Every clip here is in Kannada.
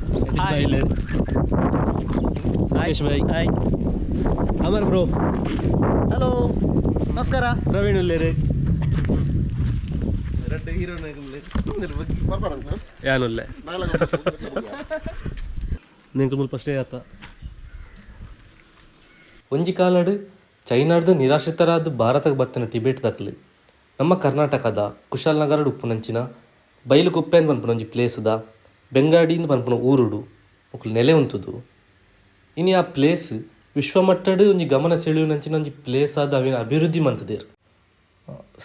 भाई ले राकेश भाई हाय अमर ब्रो ಹಲೋ ನಮಸ್ಕಾರ ಪ್ರವೀಣ್ ಉಲ್ಲೇರೆ ಎರಡು ಹೀರೋ ಯಾನುಲ್ಲೆ ನಿಂಗೆ ಮುಲ್ಪ ಸ್ಟೇ ಆತ ಒಂಜಿ ಕಾಲಡ್ ಚೈನಾಡ್ದು ನಿರಾಶ್ರಿತರಾದ ಭಾರತಕ್ಕೆ ಬರ್ತಾನೆ ಟಿಬೇಟ್ ದಾಖಲೆ ನಮ್ಮ ಕರ್ನಾಟಕದ ಕುಶಾಲನಗರ ಉಪ್ಪುನಂಚಿನ ಬೈಲುಗುಪ್ಪೆ ಅಂತ ಪನ್ಪುನ ಒಂಜಿ ಪ್ಲೇಸ್ದ ಬೆಂಗಾಡಿ ಅಂತ ಪನ್ಪುನ ಊರುಡು ಒಕ್ಕಲು ನೆಲೆ ಉಂತುದು ಇನ್ನು ಆ ಪ್ಲೇಸ್ ವಿಶ್ವಮಟ್ಟದ ಒಂಜಿ ಗಮನ ಸೆಳೆಯುನಂಚಿನ ಒಂಜಿ ಪ್ಲೇಸ್ ಆದ ಅವಿನ ಅಭಿವೃದ್ಧಿ ಮಂತದೇರು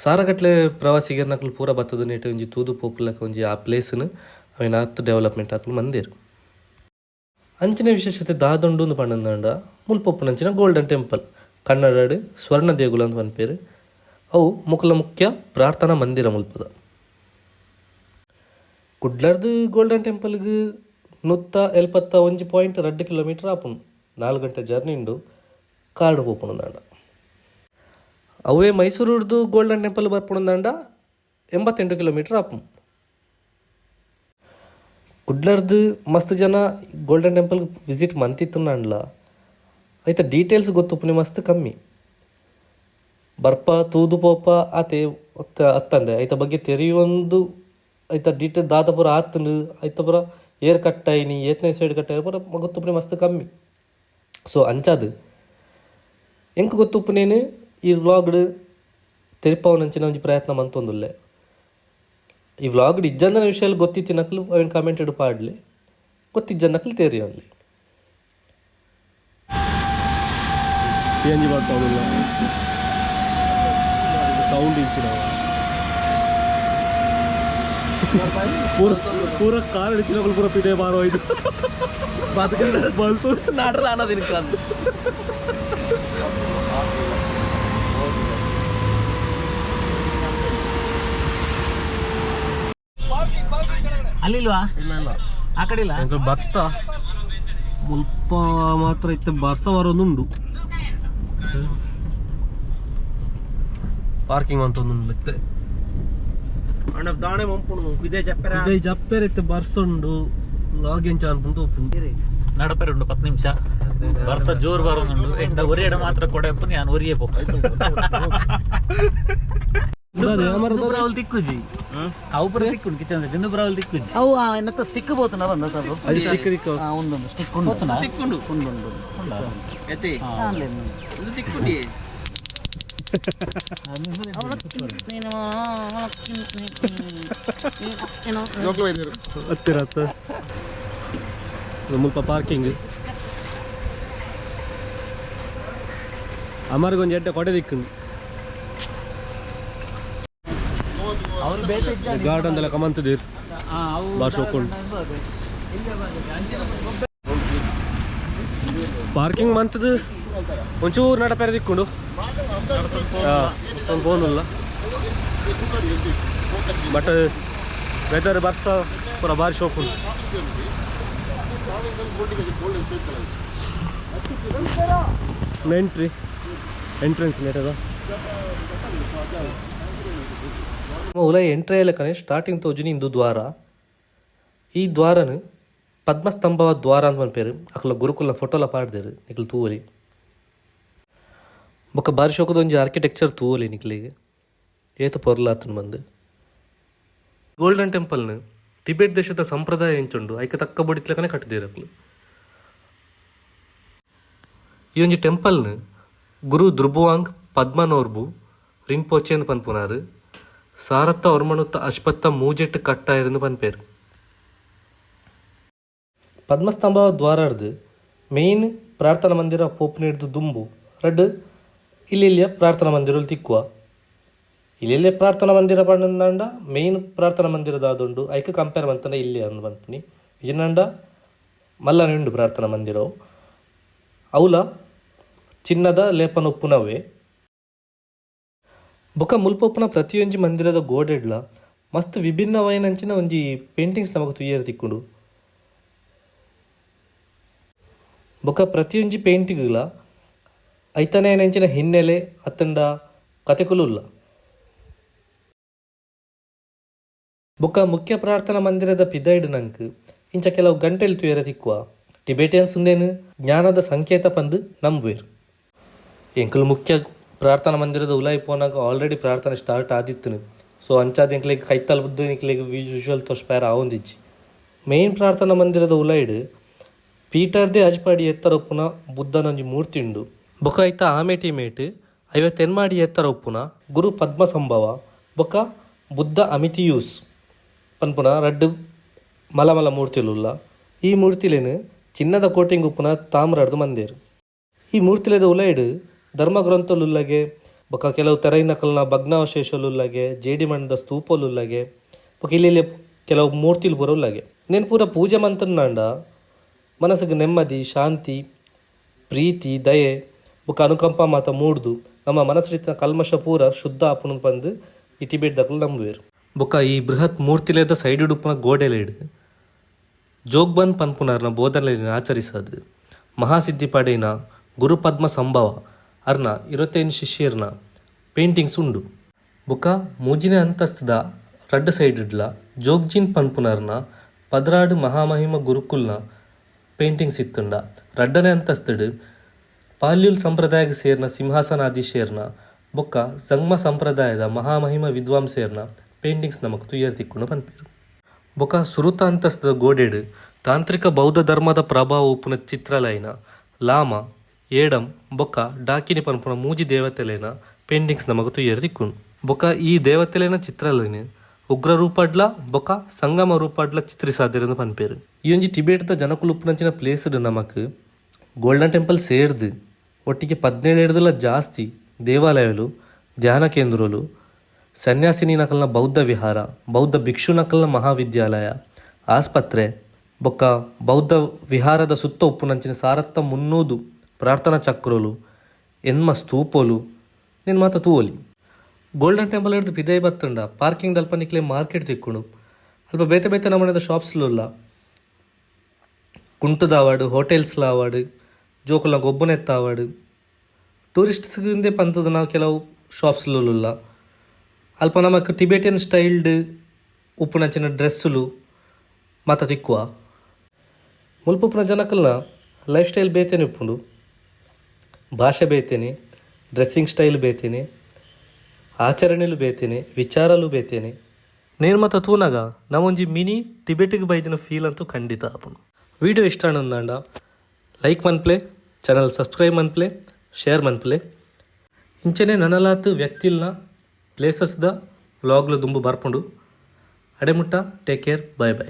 ಸಾರಗಟ್ಲೆ ಪ್ರವಾಸಿಗರ ನಕಲು ಪೂರ ಬತ್ತದ ನೇಟು ಒಂಜಿ ತೂದು ಪೋಪುಲಕ ಒಂಜಿ ಆ ಪ್ಲೇಸ್ನು ಅವಿನ ಹತ್ತು ಡೆವಲಪ್ಮೆಂಟ್ ಹಾಕಲು ಮಂದೇರು ಅಂಚಿನ ವಿಶೇಷತೆ ದಾದೊಂಡು ಒಂದು ಪಂಡಂದ ಮುಲ್ಪೊಪ್ಪುನಂಚಿನ ಗೋಲ್ಡನ್ ಟೆಂಪಲ್ ಕನ್ನಡಡು ಸ್ವರ್ಣ ದೇಗುಲ ಅಂತ ಪನ್ಪೇರು ಅವು ಮುಖ್ಯ ಪ್ರಾರ್ಥನಾ ಮಂದಿರ ಮುಲ್ಪದ ಕುಡ್ಲರ್ದು ಗೋಲ್ಡನ್ ಟೆಂಪಲ್ಗೆ 171.2 ಕಿಲೋಮೀಟರ್ ಆಪುನು 4 ಗಂಟೆ ಜರ್ನಿ ಉಂಡು ಕಾರ್ಡು ಪೋಪುನು ದಾಂಡ ಅವೇ ಮೈಸೂರುಡ್ದು ಗೋಲ್ಡನ್ ಟೆಂಪಲ್ ಬರ್ಪುನು ದಾಂಡ 88 ಕಿಲೋಮೀಟರ್ ಆಪುನು ಕುಡ್ಲರ್ದು ಮಸ್ತ್ ಜನ ಗೋಲ್ಡನ್ ಟೆಂಪಲ್ಗೆ ವಿಸಿಟ್ ಮಂತಿತ್ತು ಅಂಡ್ಲ ಐತ ಡೀಟೇಲ್ಸ್ ಗೊತ್ತುಪ್ಪುನಿ ಮಸ್ತ್ ಕಮ್ಮಿ ಬರ್ಪ ತೂದು ಪೋಪ ಆತೆ ಅತ್ತಂದೆ ಐತ ಬಗ್ಗೆ ತೆರೆಯುವೊಂದು ಐತ ಡೀಟೇಲ್ ದಾದಪುರ ಆತನು ಐತ ಪುರ ಏರ್ ಕಟ್ಟಾಯಿನಿ ಏತನೇ ಸೈಡ್ ಕಟ್ಟಾಯಿ ಪುರ ಗೊತ್ತುಪ್ಪುನಿ ಮಸ್ತ್ ಕಮ್ಮಿ ಸೊ ಅಂಚಾದು ಎಂಕ್ ಗೊತ್ತುಪ್ಪನೇನು ಈ ವ್ಲಾಗ್ಡ್ ತೆರಿಪವನಂಚಿನ ಒಂಜಿ ಪ್ರಯತ್ನ ಮಂತೊಂದುಲ್ಲೆ ಈ ವ್ಲಾಗ್ಡ್ ಇಜ್ಜಂದನ ವಿಷಯ ಗೊತ್ತಿತ್ತಿನಕ್ಲು ಅವನ್ ಕಾಮೆಂಟ್ ಇಡು ಪಾಡ್ಲಿ ಗೊತ್ತಿಜ್ಜನ್ನಕ್ಲು ತೇರಿಯನ್ಲಿ CNG ಬರ್ತಾವಿಲ್ಲ ಸೌಂಡ್ ಇಚ್ಚಿನ ಪೂರ ಕಾರ್ ಹಿಡಿಚಿನ ಪೂರ ಪಿಟೆ ಬಾರೋ ಇದು ಬಂತು ನಾಡ್ರ ಅನ್ನೋದಿನ ಕಾದು ಅಲ್ಲಿಲ್ವಾ ಇಲ್ಲ ಆ ಕಡೆ ಇಲ್ಲ ಭತ್ತ ಮುಲ್ಪ ಮಾತ್ರ ಇತ್ತೆ ಬರ್ಸ ಬರೋದುಂಡು ಪಾರ್ಕಿಂಗ್ ಅಂತ ಒಂದು ಇತ್ತೆ ಅಣ್ಣ ದಾಣೆ ಮಂಪುಣು ಇದೇ ಜಪ್ಪೆರೆ ಇತ್ತೆ ಬರ್ಸ ಉಂಡು ಲಾಗಿನ್ ಚಾನ್ ಪುಂಡು ನಡಪರೆ ಉಂಡು 10 ನಿಮಿಷ ವರ್ಷ ಜೋರು ಬರೋದುಂಡು ಎಂಡ ಒರಿಯಡ ಮಾತ್ರ ಕೊಡೆಪ್ಪು ನಾನು ಒರಿಯೇ ಪೋ ಬಿಂದು ತಿಕ್ಕುಜಿ ಅವು ಪುರ ತಿಕ್ಕುಂಡು ಕಿಚನ್ ಬಿಂದು ಬ್ರಾವಲ್ ತಿಕ್ಕುಜಿ ಅವು ಏನತ್ತ ಸ್ಟಿಕ್ ಬೋತುಂಡ ಬಂದ ಸರ್ ಅದು ಸ್ಟಿಕ್ ತಿಕ್ಕು ಒಂದೊಂದು ಸ್ಟಿಕ್ ಉಂಡು ತಿಕ್ಕುಂಡು ಉಂಡು ಎತ್ತಿ ಇದು ತಿಕ್ಕುಡಿ ಹತ್ತಿರ ಮುಲ್ಪ ಪಾರ್ಕಿಂಗ್ ಅಮರ್ಗೊಂದು ಎಡ್ಡೆ ಕೊಡೆ ದಿಕ್ಕುಂಡು ಗಾರ್ಡನ್ ಎಲ್ಲ ಕಮಂತದೀರ್ ಭಾಷೆ ಹೋಗ್ಕೊಂಡು ಪಾರ್ಕಿಂಗ್ ಮಂತದ ಒಂಚೂರು ನಡಪೆರೆ ದಿಕ್ಕೊಂಡು ಒಂದು ಬೋನುಲ್ಲ ಬಟ್ ವೆದರ್ ಬರ್ಸ ಪೂರ ಭಾರಿ ಶೋಕ್ ಉಂಟು ಎಂಟ್ರೆನ್ಸ್ ಲೇಟದ ಉಲ ಎಂಟ್ರೆ ಲೆಕ್ಕನೆ ಸ್ಟಾರ್ಟಿಂಗ್ ತೋಜುನಿ ಇಂದು ದ್ವಾರ ಈ ದ್ವಾರನು ಪದ್ಮಸ್ತಂಭವ ದ್ವಾರ ಅಂತ ಪನ್ಪೇರು ಅಕಲ ಗುರುಕುಲ ಫೋಟೋಲ ಪಾಡ್ದೇರು ನಿಖಲ್ ತೂವಲಿ ಬೊಕ್ಕ ಬಾರಿ ಶೋಕದ ಒಂಜಿ ಆರ್ಕಿಟೆಕ್ಚರ್ ತೂವಲಿ ನಿಕ್ಲಿಗೆ ಏತ ಪೊರ್ಲಾತನು ಬಂದು ಗೋಲ್ಡನ್ ಟೆಂಪಲ್ನು ಟಿಬೆಟ್ ದೇಶದ ಸಂಪ್ರದಾಯ ಎಂಚುಂಡು ಐಕ ತಕ್ಕ ಬಡಿತ್ಲಕನೆ ಕಟ್ಟಿದೇರಕ್ಲು ಈ ಒಂಜಿ ಟೆಂಪಲ್ನು ಗುರು ಧ್ರುಬುವಾಂಗ್ ಪದ್ಮನೋರ್ಬು ರಿಂಪೋಚೆ ಅಂತ ಪನ್ಪುನಾರು ಸಾರತ್ತ ಹೊರ್ಮಣುತ್ತ ಅಶ್ಪತ್ತ ಮೂಜೆಟ್ಟು ಕಟ್ಟಾಯಿರಂದು ಪನ್ಪೇರು ಪದ್ಮಸ್ತಂಭ ದ್ವಾರಡ್ದು ಮೇಯ್ನ್ ಪ್ರಾರ್ಥನಾ ಮಂದಿರ ಪೋಪ್ನಿಡ್ದು ದುಂಬು ರಡ್ ಇಲ್ಲಿಯ ಪ್ರಾರ್ಥನಾ ಮಂದಿರ ತಿಕ್ಕುವ ಇಲ್ಲೆಲ್ಲೇ ಪ್ರಾರ್ಥನಾ ಮಂದಿರ ಪಂಡ ಮೇಯ್ನ್ ಪ್ರಾರ್ಥನಾ ಮಂದಿರದ ಆದುಂಡು ಐಕ ಕಂಪೇರ್ ಮಂತನ ಇಲ್ಲಿ ಅಂದು ಬಂದ್ಪುನಿ ಇಜಿನಂಡ ಮಲ್ಲನೆ ಉಂಡು ಪ್ರಾರ್ಥನಾ ಮಂದಿರವು ಅವಲ ಚಿನ್ನದ ಲೇಪನ ಉಪ್ಪುನವೇ ಬೊಕ ಮುಲ್ಪೊಪ್ಪುನ ಪ್ರತಿಯೊಂಜಿ ಮಂದಿರದ ಗೋಡೆಡ್ಲ ಮಸ್ತ್ ವಿಭಿನ್ನವಾಯಿನಂಚಿನ ಒಂಜಿ ಪೇಂಟಿಂಗ್ಸ್ ನಮಗೆ ತುಯ್ಯರು ತಿಕ್ಕುಂಡು ಬೊಕ ಪ್ರತಿಯೊಂಜಿ ಪೇಂಟಿಂಗ್ಲ ಐತನೇನಂಚಿನ ಹಿನ್ನೆಲೆ ಅತ್ತಂಡ ಕತೆಕುಲುಲ್ಲ ಬೊಕ ಮುಖ್ಯ ಪ್ರಾರ್ಥನಾ ಮಂದಿರದ ಪಿದೈಡ್ ನಂಕ್ ಇಂಚ ಕೆಲವು ಗಂಟೆలు ತುಯರ ತಿಕ್ಕುವ ಟಿಬೇಟಿಯನ್ಸ್ ಉಂದೇನು ಜ್ಞಾನದ ಸಂಕೇತ ಪಂದು ನಂಬುವೇರು. ಎಂಕಲು ಮುಖ್ಯ ಪ್ರಾರ್ಥನಾ ಮಂದಿರದ ಉಲಾಯಿ ಪೋನಾಗ ಆಲ್ರೆಡಿ ಪ್ರಾರ್ಥನೆ ಸ್ಟಾರ್ಟ್ ಆದಿತ್ತು. ಸೊ ಅಂಚಾದ ಎಂಕ್ಲೆಗೆ ಕೈತಲ್ ಬುದ್ದು ಎಂಕ್ಲೆಗೆ ವಿಜುವಲ್ ತೋರ್ಸ್ಪಾರ ಆವೊಂದಿಚ್ಚಿ ಮೇನ್ ಪ್ರಾರ್ಥನಾ ಮಂದಿರದ ಉಲಾಯಿಡು ಪೀಟರ್ದೇ ಅಜ್ಪಾಡಿ ಎತ್ತರ ಒಪ್ಪುನ ಬುದ್ಧನೊಂಜಿ ಮೂರ್ತಿ ಉಂಡು. ಬೊಕ ಐತ ಆಮೇಟಿ ಮೇಟ್ 50 ಮಾಡಿ ಎತ್ತರ ಒಪ್ಪುನ ಗುರು ಪದ್ಮ ಸಂಭವ ಬೊಕ ಬುದ್ಧ ಅಮಿತಿಯೂಸ್ ಪನ್ಪುನ ರಡ್ಡು ಮಲಮಲ ಮೂರ್ತಿಲುಲ್ಲ. ಈ ಮೂರ್ತಿಲೇನು ಚಿನ್ನದ ಕೋಟಿಂಗ್ ಉಪ್ಪುನ ತಾಮ್ರಡ್ದು ಮಂದೇರು. ಈ ಮೂರ್ತಿಲೆದ ಉಲಾಯಿಡು ಧರ್ಮಗ್ರಂಥಲುಲ್ಲಗೆ ಬೊಕ ಕೆಲವು ತೆರೈನಕಲ್ನ ಭಗ್ನಾವಶೇಷಲುಲ್ಲಗೆ ಜೇಡಿ ಮಣ್ಣದ ಸ್ತೂಪಲುಲ್ಲಗೆ ಬೊಕ ಇಲ್ಲಿ ಕೆಲವು ಮೂರ್ತಿಲು ಪೂರ ಉಲ್ಲಗೆ నేను ಪೂರ ಪೂಜೆ ಮಂತನ್ನಾಂಡ ಮನಸ್ಸಿಗೆ ನೆಮ್ಮದಿ ಶಾಂತಿ ಪ್ರೀತಿ ದಯೆ ಬೊಕ ಅನುಕಂಪ ಮಾತ ಮೂಡ್ದು ನಮ್ಮ ಮನಸ್ಸಿನ ಕಲ್ಮಶ ಪೂರ ಶುದ್ಧ ಆಪುನ ಬಂದು ಈ ಟಿಬೇಟ್ ದಕ್ಕಲು ನಂಬುವೇರು. ಬೊಕ ಈ ಬೃಹತ್ ಮೂರ್ತಿಲೇದ ಸೈಡ್ ಉಡುಪುನ ಗೋಡೆಲೇಡು ಜೋಗ್ಬನ್ ಪನ್ಪುನರ್ನ ಬೋಧನೆಯನ್ನು ಆಚರಿಸದು ಮಹಾಸಿದ್ಧಿ ಪಡೆಯಿನ ಗುರುಪದ್ಮ ಸಂಭವ ಅರ್ನ 25 ಶಿಷ್ಯರ್ನ ಪೇಂಟಿಂಗ್ಸ್ ಉಂಡು. ಬೊಕ ಮೂಜಿನ ಅಂತಸ್ತದ ರಡ್ಡು ಸೈಡ್ಲ ಜೋಗ್ಜಿನ್ ಪನ್ಪುನರ್ನ 16 ಮಹಾಮಹಿಮ ಗುರುಕುಲ್ನ ಪೇಂಟಿಂಗ್ಸ್ ಇತ್ತುಂಡ. ರಡ್ಡನೇ ಅಂತಸ್ತಡು ಪಾಲ್ಯುಲ್ ಸಂಪ್ರದಾಯಕ್ಕೆ ಸೇರ್ನ ಸಿಂಹಾಸನಾಧೀಶೇರ್ನ ಬೊಕ್ಕ ಜಂಗ್ಮ ಸಂಪ್ರದಾಯದ ಮಹಾಮಹಿಮ ವಿದ್ವಾಂಸೇರ್ನ ಪೇಂಟಿಂಗ್ಸ್ ನಮಕ್ ತುಯ್ಯರ್ ತಿಕ್ಕೊಂಡು ಪನ್ಪೇರು. ಬೊಕ ಸುರುತ ಅಂತಸ್ತದ ಗೋಡೆಡು ತಾಂತ್ರಿಕ ಬೌದ್ಧ ಧರ್ಮದ ಪ್ರಭಾವ ಉಪ್ಪುನ ಚಿತ್ರಲೈನ ಲಾಮ ಏಡಂ ಬೊಕ್ಕ ಡಾಕಿನಿ ಪನ್ಪುನ ಮೂಜಿ ದೇವತೆಲೇನ ಪೇಂಟಿಂಗ್ಸ್ ನಮಕ್ ತುಯ್ಯರ್ ತಿಕ್ಕೊಂಡು. ಬೊಕ ಈ ದೇವತೆಲೇನ ಚಿತ್ರಲೈನ ಉಗ್ರ ರೂಪಡ್ಲ ಬೊಕ ಸಂಗಮ ರೂಪಡ್ಲ ಚಿತ್ರಿಸಾದಿರಂದು ಪನ್ಪೇರು. ಈ ಒಂಜಿ ಟಿಬೇಟ್ದ ಜನಕುಲುಪ್ಪುನಂಚಿನ ಪ್ಲೇಸ್ಡ್ ನಮಕ್ ಗೋಲ್ಡನ್ ಟೆಂಪಲ್ ಸೇರ್ದು ಒಟ್ಟಿಗೆ 17 ಜಾಸ್ತಿ ದೇವಾಲಯಗಳು ಧ್ಯಾನ ಕೇಂದ್ರಗಳು ಸನ್ಯಾಸಿನಿ ನಕಲ್ನ ಬೌದ್ಧ ವಿಹಾರ ಬೌದ್ಧ ಭಿಕ್ಷು ನಕಲ್ನ ಮಹಾವಿದ್ಯಾಲಯ ಆಸ್ಪತ್ರೆ ಬೊಕ್ಕ ಬೌದ್ಧ ವಿಹಾರದ ಸುತ್ತ ಉಪ್ಪುನಂಚಿನ ಸಾರತ್ತ 300 ಪ್ರಾರ್ಥನಾ ಚಕ್ರೋಲು ಎನ್ಮ ಸ್ತೂಪೋಲು ನಿನ್ನ ಮಾತ ತೂವಲಿ. ಗೋಲ್ಡನ್ ಟೆಂಪಲ್ ಹಿಡಿದು ಪಿದೈ ಬತ್ತಂಡ ಪಾರ್ಕಿಂಗ್ ದಲ್ಪ ನಿಕ್ಲೆ ಮಾರ್ಕೆಟ್ ತಿಕ್ಕೊಂಡು ಅಲ್ಪ ಬೇತೆ ಬೇತೆ ನಮ್ಮನೆದ ಶಾಪ್ಸ್ಲುಲ್ಲ ಕುಂಟದ ಆವಾಡು ಹೋಟೆಲ್ಸ್ಲ ಆವಾಡು ಜೋಕುಲ ಗೊಬ್ಬನೆತ್ತ ಆವಾಡು ಟೂರಿಸ್ಟ್ಸ್ಗಿಂದೆ ಪಂತದ ನಾವು ಕೆಲವು ಶಾಪ್ಸ್ಲುಲ್ಲ ಅಲ್ಪ ನಮಕ್ ಟಿಬೇಟಿಯನ್ ಸ್ಟೈಲ್ಡ್ ಉಪ್ಪುನಂಚಿನ ಡ್ರೆಸ್ಸುಲು ಮಾತ ತಿಕ್ಕುವ ಮುಲ್ಪುಪ್ಪುನ ಜನಕಲ್ನ ಲೈಫ್ ಸ್ಟೈಲ್ ಬೇತೇನೆ ಉಪ್ಪುಂಡು ಭಾಷೆ ಬೇತೇನೆ ಡ್ರೆಸ್ಸಿಂಗ್ ಸ್ಟೈಲ್ ಬೇತೇನೆ ಆಚರಣೆಲು ಬೇತೇನೆ ವಿಚಾರಲು ಬೇತೇನೆ ನೇನು ಮಾತ ತೂನಾಗ ನಾವೊಂಜಿ ಮಿನಿ ಟಿಬೇಟಿಗೆ ಬೈದಿನ ಫೀಲ್ ಅಂತೂ ಖಂಡಿತ ಆಪುಂಡು. ವಿಡಿಯೋ ಇಷ್ಟ ಅನ್ನೊಂದಾಂಡ ಲೈಕ್ ಮನ್ಪ್ಲೆ ಚಾನಲ್ ಸಬ್ಸ್ಕ್ರೈಬ್ ಮನ್ಪ್ಲೆ ಶೇರ್ ಮನ್ಪ್ಲೆ ಇಂಚನೆ ನನಲಾತು ವ್ಯಕ್ತಿಲ್ನ ಪ್ಲೇಸಸ್ದ ವ್ಲಾಗ್ಲು ದುಂಬು ಬರ್ಪುಂಡು. ಅಡೆಮುಟ್ಟ ಟೇಕ್ ಕೇರ್ ಬೈ ಬೈ.